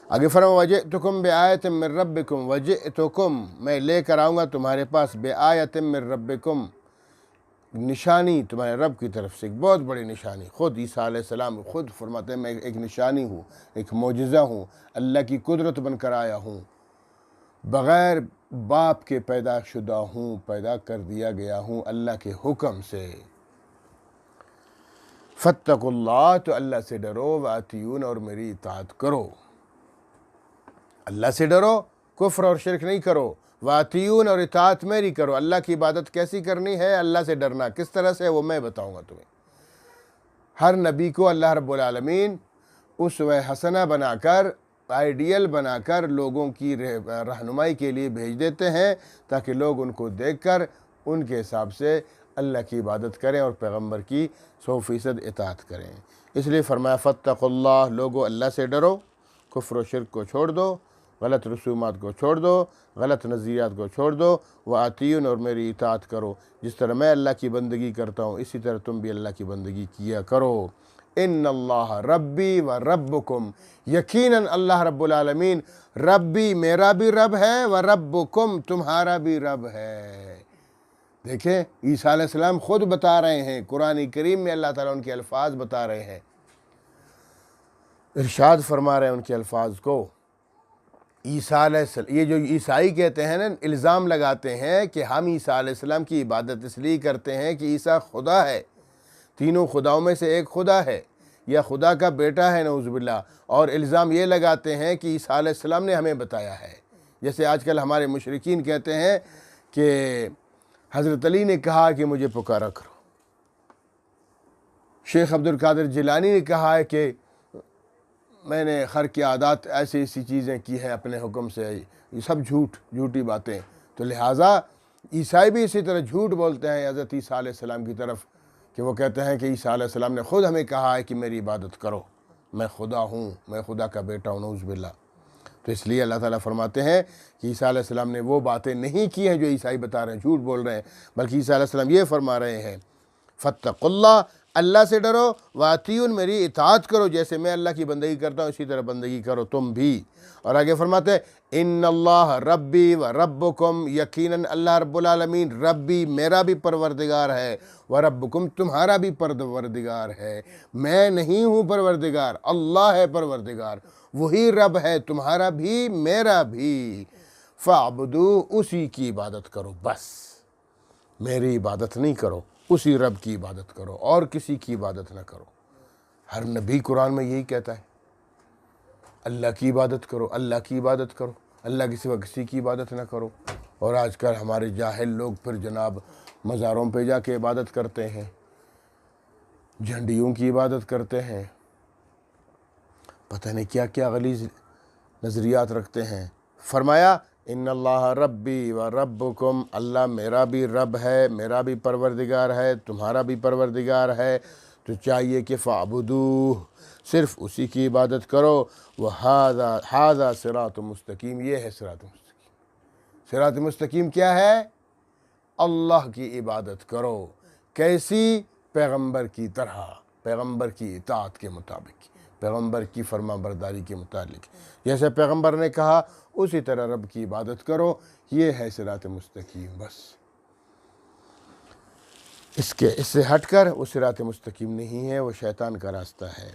آگے فرمایا وجئتکم بآیۃ من ربکم، وجئتکم میں لے کر آؤں گا تمہارے پاس، بآیۃ من ربکم نشانی تمہارے رب کی طرف سے، ایک بہت بڑی نشانی۔ خود عیسیٰ علیہ السلام خود فرماتے ہیں میں ایک نشانی ہوں، ایک معجزہ ہوں، اللہ کی قدرت بن کر آیا ہوں، بغیر باپ کے پیدا شدہ ہوں، پیدا کر دیا گیا ہوں اللہ کے حکم سے۔ فاتقوا اللہ، تو اللہ سے ڈرو، واتیون اور میری اطاعت کرو۔ اللہ سے ڈرو، کفر اور شرک نہیں کرو، واتیون اور اطاعت میری کرو۔ اللہ کی عبادت کیسی کرنی ہے، اللہ سے ڈرنا کس طرح سے، وہ میں بتاؤں گا تمہیں۔ ہر نبی کو اللہ رب العالمین اسوہ حسنہ بنا کر، آئیڈیل بنا کر لوگوں کی رہنمائی کے لیے بھیج دیتے ہیں، تاکہ لوگ ان کو دیکھ کر ان کے حساب سے اللہ کی عبادت کریں اور پیغمبر کی 100% اطاعت کریں۔ اس لیے فرمایا فاتقوا اللہ، لوگو اللہ سے ڈرو، کفر و شرک کو چھوڑ دو، غلط رسومات کو چھوڑ دو، غلط نظریات کو چھوڑ دو، وآتیون اور میری اطاعت کرو۔ جس طرح میں اللہ کی بندگی کرتا ہوں اسی طرح تم بھی اللہ کی بندگی کیا کرو۔ ان اللہ ربی و ربکم، یقیناً اللہ رب العالمین ربی میرا بھی رب ہے، و ربکم تمہارا بھی رب ہے۔ دیکھیں عیسیٰ علیہ السلام خود بتا رہے ہیں، قرآن کریم میں اللہ تعالیٰ ان کے الفاظ بتا رہے ہیں، ارشاد فرما رہے ہیں ان کے الفاظ کو۔ عیسیٰ علیہ السلام، یہ جو عیسائی کہتے ہیں نا، الزام لگاتے ہیں کہ ہم عیسیٰ علیہ السلام کی عبادت اس لیے کرتے ہیں کہ عیسیٰ خدا ہے، تینوں خداؤں میں سے ایک خدا ہے، یا خدا کا بیٹا ہے نعوذ باللہ، اور الزام یہ لگاتے ہیں کہ عیسیٰ علیہ السلام نے ہمیں بتایا ہے۔ جیسے آج کل ہمارے مشرکین کہتے ہیں کہ حضرت علی نے کہا کہ مجھے پکارا کرو، شیخ عبد القادر جیلانی نے کہا ہے کہ میں نے خر کی عادات ایسی چیزیں کی ہیں اپنے حکم سے، یہ سب جھوٹی باتیں۔ تو لہٰذا عیسائی بھی اسی طرح جھوٹ بولتے ہیں حضرت عیسیٰ علیہ السلام کی طرف، کہ وہ کہتے ہیں کہ عیسیٰ علیہ السلام نے خود ہمیں کہا ہے کہ میری عبادت کرو، میں خدا ہوں، میں خدا کا بیٹا ہوں، نعوذ باللہ۔ تو اس لیے اللہ تعالیٰ فرماتے ہیں کہ عیسیٰ علیہ السلام نے وہ باتیں نہیں کی ہیں جو عیسائی بتا رہے ہیں، جھوٹ بول رہے ہیں، بلکہ عیسیٰ علیہ السلام یہ فرما رہے ہیں فاتقوا اللہ، اللہ سے ڈرو، واتیون میری اطاعت کرو، جیسے میں اللہ کی بندگی کرتا ہوں اسی طرح بندگی کرو تم بھی۔ اور آگے فرماتے ہیں ان اللہ ربی و ربکم، یقیناً اللہ رب العالمین ربی میرا بھی پروردگار ہے، و ربکم تمہارا بھی پروردگار ہے۔ میں نہیں ہوں پروردگار، اللہ ہے پروردگار، وہی رب ہے تمہارا بھی میرا بھی۔ فاعبدو، اسی کی عبادت کرو، بس میری عبادت نہیں کرو، اسی رب کی عبادت کرو، اور کسی کی عبادت نہ کرو۔ ہر نبی قرآن میں یہی کہتا ہے، اللہ کی عبادت کرو، اللہ کی عبادت کرو، اللہ کے سوا کسی کی عبادت نہ کرو۔ اور آج کل ہمارے جاہل لوگ پھر جناب مزاروں پہ جا کے عبادت کرتے ہیں، جھنڈیوں کی عبادت کرتے ہیں، پتہ نہیں کیا کیا غلیظ نظریات رکھتے ہیں۔ فرمایا ان اللہ ربی و ربکم، اللہ میرا بھی رب ہے، میرا بھی پروردگار ہے، تمہارا بھی پروردگار ہے، تو چاہیے کہ فاعبدوہ، صرف اسی کی عبادت کرو۔ وَهَذَا صراط مستقیم، یہ ہے صراط مستقیم۔ صراط مستقیم کیا ہے؟ اللہ کی عبادت کرو، کیسی؟ پیغمبر کی طرح، پیغمبر کی اطاعت کے مطابق، پیغمبر کی فرما برداری کے متعلق، جیسے پیغمبر نے کہا اسی طرح رب کی عبادت کرو، یہ ہے صراط مستقیم۔ بس اس سے ہٹ کر وہ صراط مستقیم نہیں ہے، وہ شیطان کا راستہ ہے۔